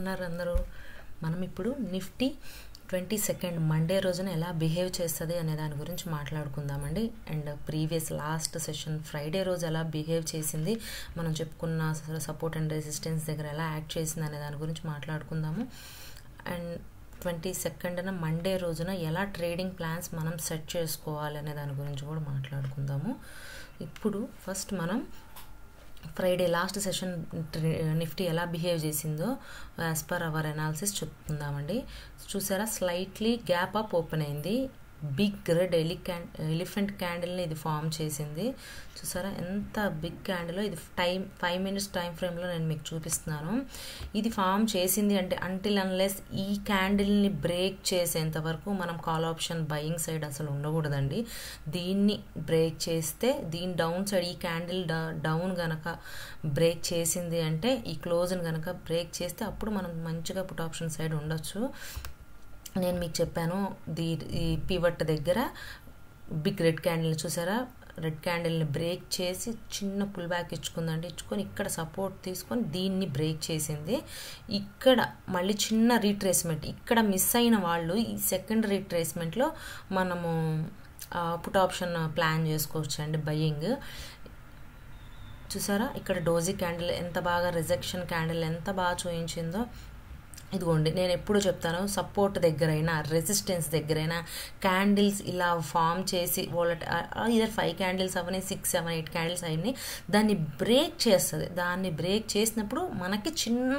ఉన్నారు అందరూ? మనం ఇప్పుడు నిఫ్టీ 22 మండే రోజున ఎలా బిహేవ్ చేస్తుంది అనే దాని గురించి మాట్లాడుకుందామండి. And previous last session Friday రోజు ఎలా బిహేవ్ చేసింది, మనం చెప్పుకున్న సపోర్ట్ అండ్ రెసిస్టెన్స్ దగ్గర ఎలా యాక్ట్ చేసింది అనే దాని గురించి మాట్లాడుకుందాము. అండ్ 22న మండే రోజున ఎలా ట్రేడింగ్ ప్లాన్స్ మనం సెట్ చేసుకోవాలి అనే దాని గురించి కూడా మాట్లాడుకుందాము. ఇప్పుడు ఫస్ట్ మనం ఫ్రైడే లాస్ట్ సెషన్ నిఫ్టీ ఎలా బిహేవ్ చేసిందో యాజ్ పర్ అవర్ అనాలిసిస్ చెప్తుందామండి. చూసారా, స్లైట్లీ గ్యాప్ అప్ ఓపెన్ అయింది. బిగ్ రెడ్ ఎలిఫెంట్ క్యాండిల్ని ఇది ఫామ్ చేసింది. చూసారా ఎంత బిగ్ క్యాండిల్. ఇది 5 minutes టైం ఫ్రేమ్లో నేను మీకు చూపిస్తున్నాను. ఇది ఫామ్ చేసింది అంటే అంటిల్ అన్లెస్ ఈ క్యాండిల్ని బ్రేక్ చేసేంత వరకు మనం కాల్ ఆప్షన్ బయింగ్ సైడ్ అసలు ఉండకూడదండి. దీన్ని బ్రేక్ చేస్తే దీని డౌన్ సైడ్ ఈ క్యాండిల్ డౌన్ గనక బ్రేక్ చేసింది అంటే ఈ క్లోజ్ని గనక బ్రేక్ చేస్తే అప్పుడు మనం మంచిగా పుట్ ఆప్షన్ సైడ్ ఉండొచ్చు. నేను మీకు చెప్పాను ఈ పివట్ దగ్గర బిగ్ రెడ్ క్యాండిల్ చూసారా, రెడ్ క్యాండిల్ని బ్రేక్ చేసి చిన్న పుల్ బ్యాక్ ఇచ్చుకుందండి. ఇచ్చుకొని ఇక్కడ సపోర్ట్ తీసుకొని దీన్ని బ్రేక్ చేసింది. ఇక్కడ మళ్ళీ చిన్న రీట్రేస్మెంట్, ఇక్కడ మిస్ అయిన వాళ్ళు ఈ సెకండ్ రీట్రేస్మెంట్లో మనము పుట్ ఆప్షన్ ప్లాన్ చేసుకోవచ్చు అండి బయ్యింగ్. చూసారా ఇక్కడ డోజీ క్యాండిల్ ఎంత బాగా, రిజెక్షన్ క్యాండిల్ ఎంత బాగా చూపించిందో. ఇదిగోండి, నేను ఎప్పుడు చెప్తాను, సపోర్ట్ దగ్గరైనా రెసిస్టెన్స్ దగ్గరైనా క్యాండిల్స్ ఇలా ఫామ్ చేసి ఇదర్ 5 క్యాండిల్స్ అవని 6, 7, 8 క్యాండిల్స్ అయినాయి, దాన్ని బ్రేక్ చేస్తుంది. దాన్ని బ్రేక్ చేసినప్పుడు మనకి చిన్న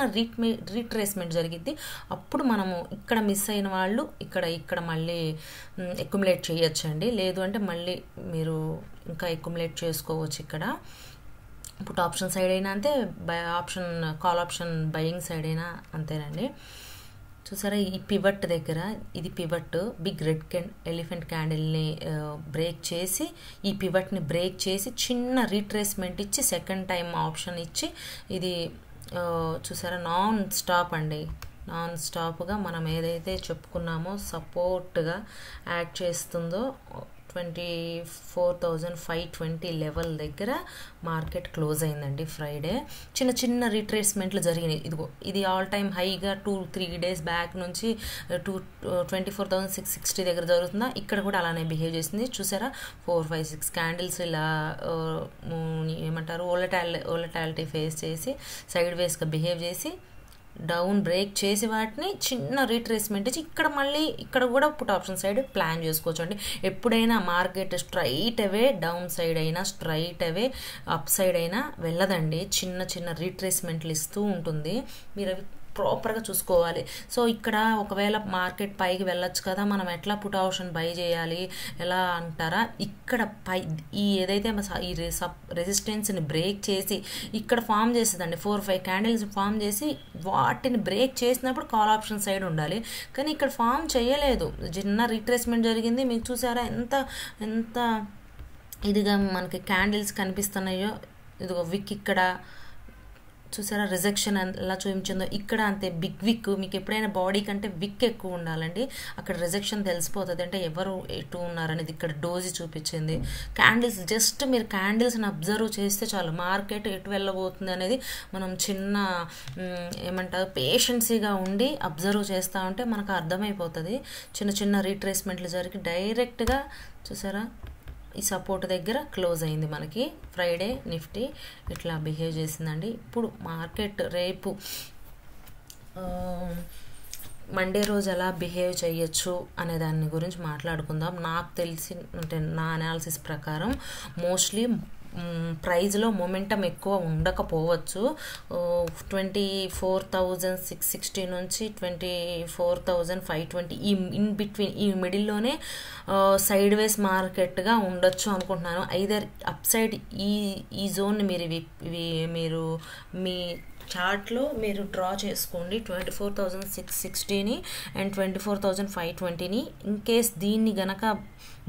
రీట్రేస్మెంట్ జరిగిద్ది. అప్పుడు మనము ఇక్కడ మిస్ అయిన వాళ్ళు ఇక్కడ మళ్ళీ అక్యుములేట్ చేయొచ్చండి. లేదు అంటే మళ్ళీ మీరు ఇంకా అక్యుములేట్ చేసుకోవచ్చు. ఇక్కడ పుట్ ఆప్షన్ సైడ్ అయినా అంతే, కాల్ ఆప్షన్ బయింగ్ సైడ్ అయినా అంతేనండి. చూసారా ఈ పివట్ దగ్గర, ఇది పివట్ బిగ్ రెడ్ ఎలిఫెంట్ క్యాండిల్ని బ్రేక్ చేసి ఈ పివట్ని బ్రేక్ చేసి చిన్న రీట్రేస్మెంట్ ఇచ్చి సెకండ్ టైం ఆప్షన్ ఇచ్చి ఇది చూసారా నాన్ స్టాప్ అండి. నాన్ స్టాప్గా మనం ఏదైతే చెప్పుకున్నామో సపోర్ట్గా యాక్ట్ చేస్తుందో 24,520 లెవెల్ దగ్గర మార్కెట్ క్లోజ్ అయిందండి ఫ్రైడే. చిన్న రీట్రేస్మెంట్లు జరిగినాయి. ఇదిగో ఇది ఆల్ టైమ్ హైగా 2-3 days బ్యాక్ నుంచి 24,660 దగ్గర జరుగుతుందా, ఇక్కడ కూడా అలానే బిహేవ్ చేసింది. చూసారా 4-5-6 క్యాండిల్స్ ఇలా ఏమంటారు ఓలటాలిటీ ఫేస్ చేసి సైడ్ వేస్గా బిహేవ్ చేసి డౌన్ బ్రేక్ చేసి వాటిని చిన్న రీట్రేస్మెంట్ ఇచ్చి ఇక్కడ కూడా పుట్ ఆప్షన్ సైడ్ ప్లాన్ చేసుకోవచ్చు అండి. ఎప్పుడైనా మార్కెట్ స్ట్రైట్ అవే డౌన్ సైడ్ అయినా స్ట్రైట్ అవే అప్ సైడ్ అయినా వెళ్ళదండి. చిన్న రీట్రేస్మెంట్లు ఇస్తూ ఉంటుంది. మీరు అవి ప్రాపర్గా చూసుకోవాలి. సో ఇక్కడ ఒకవేళ మార్కెట్ పైకి వెళ్ళొచ్చు కదా, మనం ఎట్లా పుట్ ఆప్షన్ బై చేయాలి ఎలా అంటారా, ఇక్కడ ఈ ఏదైతే ఈ రెసిస్టెన్స్ని బ్రేక్ చేసి ఇక్కడ ఫామ్ చేస్తుందండి. 4-5 క్యాండిల్స్ ఫామ్ చేసి వాటిని బ్రేక్ చేసినప్పుడు కాల్ ఆప్షన్ సైడ్ ఉండాలి. కానీ ఇక్కడ ఫామ్ చేయలేదు, చిన్న రీట్రేస్మెంట్ జరిగింది. మీకు చూసారా ఎంత ఇదిగా మనకి క్యాండిల్స్ కనిపిస్తున్నాయో. ఇదిగో విక్ ఇక్కడ చూసారా రిజెక్షన్ ఎలా చూపించిందో. ఇక్కడ అంతే బిగ్ విక్. మీకు ఎప్పుడైనా బాడీ కంటే విక్ ఎక్కువ ఉండాలండి, అక్కడ రిజెక్షన్ తెలిసిపోతుంది. అంటే ఎవరు ఎటు ఉన్నారనేది ఇక్కడ డోజీ చూపించింది. క్యాండిల్స్ జస్ట్ మీరు క్యాండిల్స్ని అబ్జర్వ్ చేస్తే చాలు, మార్కెట్ ఎటు వెళ్ళబోతుంది అనేది మనం ఏమంటారు పేషెన్సీగా ఉండి అబ్జర్వ్ చేస్తూ ఉంటే మనకు అర్థమైపోతుంది. చిన్న రీట్రేస్మెంట్లు జరిగి డైరెక్ట్గా చూసారా ఈ సపోర్ట్ దగ్గర క్లోజ్ అయింది. మనకి ఫ్రైడే నిఫ్టీ ఇట్లా బిహేవ్ చేసిందండి. ఇప్పుడు మార్కెట్ రేపు మండే రోజు ఎలా బిహేవ్ చేయొచ్చు అనే దాని గురించి మాట్లాడుకుందాం. నాకు తెలిసి అంటే నా అనాలిసిస్ ప్రకారం మోస్ట్లీ ప్రైజ్లో మొమెంటం ఎక్కువ ఉండకపోవచ్చు. 24,660 నుంచి 24,520 ఇన్ బిట్వీన్ ఈ మిడిల్లోనే సైడ్ వేస్ మార్కెట్గా ఉండొచ్చు అనుకుంటున్నాను. ఐదర్ అప్ సైడ్ ఈ జోన్ని మీరు మీ చార్ట్లో మీరు డ్రా చేసుకోండి. 24,660ని అండ్ 24,520ని. ఇన్ కేస్ దీన్ని గనక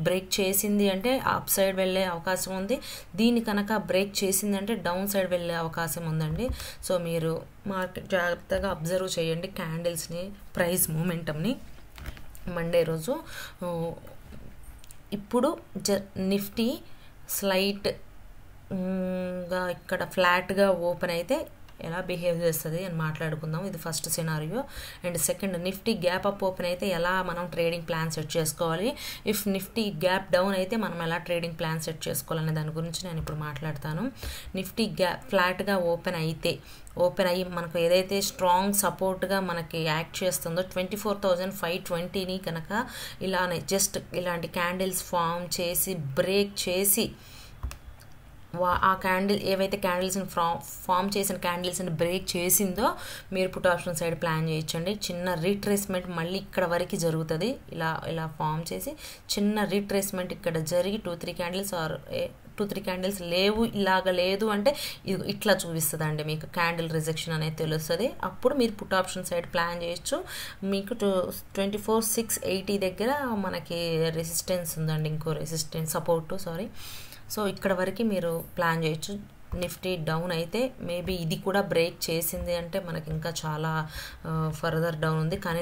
బ్రేక్ చేసింది అంటే అప్ సైడ్ వెళ్ళే అవకాశం ఉంది. దీన్ని కనుక బ్రేక్ చేసింది అంటే డౌన్ సైడ్ వెళ్ళే అవకాశం ఉందండి. సో మీరు మార్కెట్ జాగ్రత్తగా అబ్జర్వ్ చేయండి క్యాండిల్స్ని, ప్రైస్ మూమెంటమ్ని మండే రోజు. ఇప్పుడు నిఫ్టీ స్లైట్గా ఇక్కడ ఫ్లాట్గా ఓపెన్ అయితే ఎలా బిహేవ్ చేస్తుంది అని మాట్లాడుకుందాం. ఇది first scenario. And second, Nifty gap up open అయితే ఎలా మనం ట్రేడింగ్ ప్లాన్ సెట్ చేసుకోవాలి, ఇఫ్ నిఫ్టీ గ్యాప్ డౌన్ అయితే మనం ఎలా ట్రేడింగ్ ప్లాన్ సెట్ చేసుకోవాలనే దాని గురించి నేను ఇప్పుడు మాట్లాడతాను. నిఫ్టీ ఫ్లాట్గా ఓపెన్ అయ్యి మనకు ఏదైతే స్ట్రాంగ్ సపోర్ట్గా మనకి యాక్ట్ చేస్తుందో 24,520ని కనుక ఇలానే జస్ట్ ఇలాంటి క్యాండిల్స్ ఫామ్ చేసి బ్రేక్ చేసి ఆ క్యాండిల్ ఏవైతే క్యాండిల్స్ని ఫామ్ చేసిన క్యాండిల్స్ని బ్రేక్ చేసిందో మీరు పుట్ ఆప్షన్ సైడ్ ప్లాన్ చేయొచ్చండి. చిన్న రీట్రేస్మెంట్ మళ్ళీ ఇక్కడ వరకు జరుగుతుంది. ఇలా ఫామ్ చేసి చిన్న రీట్రేస్మెంట్ ఇక్కడ జరిగి 2-3 క్యాండిల్స్ ఆర్ 2-3 క్యాండిల్స్ లేవు, ఇలాగ లేదు అంటే ఇట్లా చూపిస్తుంది అండి, మీకు క్యాండిల్ రిజెక్షన్ అనేది తెలుస్తుంది. అప్పుడు మీరు పుట్ ఆప్షన్ సైడ్ ప్లాన్ చేయొచ్చు. మీకు 24,680 దగ్గర మనకి రెసిస్టెన్స్ ఉందండి, ఇంకో రెసిస్టెన్స్ సపోర్టు సో ఇక్కడ వరకు మీరు ప్లాన్ చేయొచ్చు. నిఫ్టీ డౌన్ అయితే మేబీ ఇది కూడా బ్రేక్ చేసింది అంటే మనకి ఇంకా చాలా ఫర్దర్ డౌన్ ఉంది. కానీ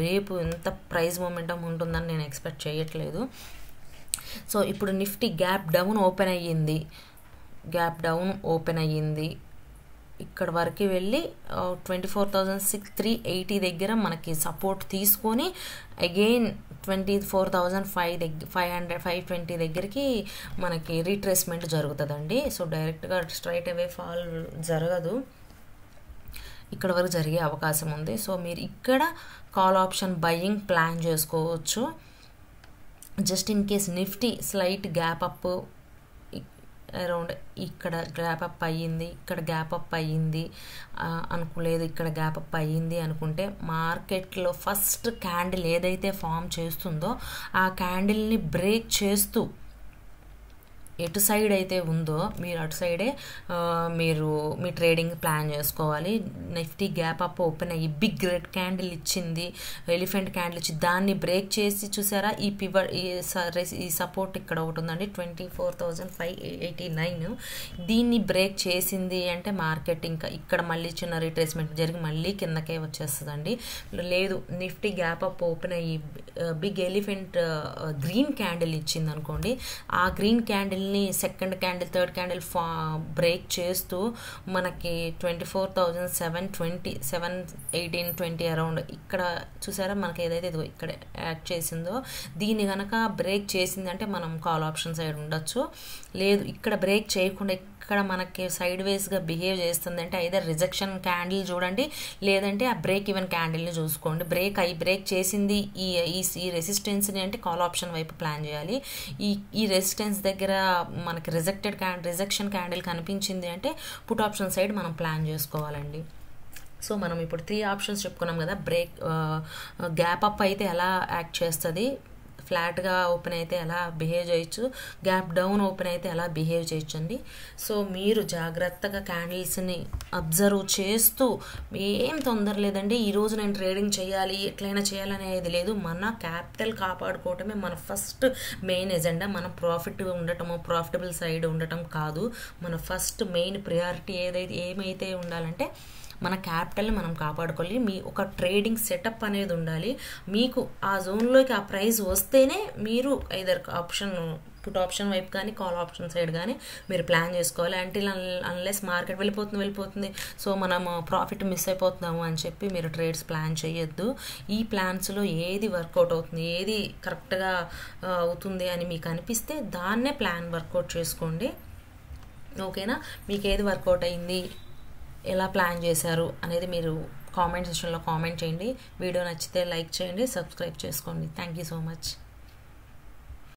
రేపు ఎంత ప్రైస్ మొమెంటం ఉంటుందని నేను ఎక్స్పెక్ట్ చేయట్లేదు. సో ఇప్పుడు నిఫ్టీ గ్యాప్ డౌన్ ఓపెన్ అయ్యింది ఇక్కడ వరకు వెళ్ళి 24,380 దగ్గర మనకి సపోర్ట్ తీసుకొని అగైన్ 24,520 దగ్గరికి మనకి రీట్రేస్మెంట్ జరుగుతుందండి. సో డైరెక్ట్గా స్ట్రైట్ అవే ఫాల్ జరగదు, ఇక్కడ వరకు జరిగే అవకాశం ఉంది. సో మీరు ఇక్కడ కాల్ ఆప్షన్ బయింగ్ ప్లాన్ చేసుకోవచ్చు. Just in case Nifty slight gap up around ఇక్కడ గ్యాప్ అప్ అయ్యింది, ఇక్కడ గ్యాప్ అప్ అయ్యింది అనుకోలేదు, ఇక్కడ గ్యాప్ అప్ అయ్యింది అనుకుంటే మార్కెట్లో ఫస్ట్ క్యాండిల్ ఏదైతే ఫామ్ చేస్తుందో ఆ క్యాండిల్ని బ్రేక్ చేస్తూ ఎటు సైడ్ అయితే ఉందో మీరు అటు సైడే మీరు మీ ట్రేడింగ్ ప్లాన్ చేసుకోవాలి. నిఫ్టీ గ్యాప్ అప్ ఓపెన్ అయ్యి బిగ్ రెడ్ క్యాండిల్ ఇచ్చింది, ఎలిఫెంట్ క్యాండిల్ ఇచ్చి దాన్ని బ్రేక్ చేసి చూసారా ఈ ఈ సపోర్ట్ ఇక్కడ ఒకటి ఉందండి 24,589, దీన్ని బ్రేక్ చేసింది అంటే మార్కెట్ ఇంకా ఇక్కడ మళ్ళీ చిన్న రీట్రేస్మెంట్ జరిగి మళ్ళీ కిందకే వచ్చేస్తుందండి. లేదు నిఫ్టీ గ్యాప్ అప్ ఓపెన్ అయ్యి బిగ్ ఎలిఫెంట్ గ్రీన్ క్యాండిల్ ఇచ్చింది అనుకోండి, ఆ green candle second candle third candle break చేస్తూ మనకి 24,718-20 అరౌండ్ ఇక్కడ చూసారా మనకి ఏదైతే ఇక్కడ యాక్ట్ చేసిందో దీన్ని కనుక బ్రేక్ చేసింది అంటే మనం కాల్ ఆప్షన్ సైడ్ ఉండొచ్చు. లేదు ఇక్కడ బ్రేక్ చేయకుండా ఇక్కడ మనకి సైడ్ వేస్గా బిహేవ్ చేస్తుంది అంటే ఐదర్ రిజెక్షన్ క్యాండిల్ చూడండి, లేదంటే ఆ బ్రేక్ ఈవెన్ క్యాండిల్ని చూసుకోండి. బ్రేక్ చేసింది ఈ రెసిస్టెన్స్ని అంటే కాల్ ఆప్షన్ వైపు ప్లాన్ చేయాలి. ఈ రెసిస్టెన్స్ దగ్గర మనకి రిజెక్షన్ క్యాండిల్ కనిపించింది అంటే పుట్ ఆప్షన్ సైడ్ మనం ప్లాన్ చేసుకోవాలండి. సో మనం ఇప్పుడు 3 ఆప్షన్స్ చెప్పుకున్నాం కదా. గ్యాప్ అప్ అయితే ఎలా యాక్ట్ చేస్తుంది, ఫ్లాట్గా ఓపెన్ అయితే ఎలా బిహేవ్ చేయొచ్చు, గ్యాప్ డౌన్ ఓపెన్ అయితే ఎలా బిహేవ్ చేయొచ్చు అండి. సో మీరు జాగ్రత్తగా క్యాండిల్స్ని అబ్జర్వ్ చేస్తూ ఏం తొందర లేదండి, ఈరోజు నేను ట్రేడింగ్ చేయాలి ఎట్లయినా చేయాలనేది లేదు. మన క్యాపిటల్ కాపాడుకోవటమే మన ఫస్ట్ మెయిన్ ఎజెండా. మన ప్రాఫిటబుల్ సైడ్ ఉండటం కాదు. మన ఫస్ట్ మెయిన్ ప్రియారిటీ ఏమైతే ఉండాలంటే మన క్యాపిటల్ని మనం కాపాడుకోవాలి. మీ ఒక ట్రేడింగ్ సెటప్ అనేది ఉండాలి. మీకు ఆ జోన్లోకి ఆ ప్రైస్ వస్తేనే మీరు ఐదర్ పుట్ ఆప్షన్ వైపు కానీ కాల్ ఆప్షన్ సైడ్ కానీ మీరు ప్లాన్ చేసుకోవాలి. అన్లెస్ మార్కెట్ వెళ్ళిపోతుంది సో మనం ప్రాఫిట్ మిస్ అయిపోతున్నాము అని చెప్పి మీరు ట్రేడ్స్ ప్లాన్ చేయొద్దు. ఈ ప్లాన్స్లో ఏది వర్కౌట్ అవుతుంది, ఏది కరెక్ట్గా అవుతుంది అని మీకు అనిపిస్తే దాన్నే ప్లాన్ వర్కౌట్ చేసుకోండి. ఓకేనా? మీకు ఏది వర్కౌట్ అయింది, ఎలా ప్లాన్ చేశారు అనేది మీరు కామెంట్ సెక్షన్లో కామెంట్ చేయండి. వీడియో నచ్చితే లైక్ చేయండి, సబ్స్క్రైబ్ చేసుకోండి. Thank you so much.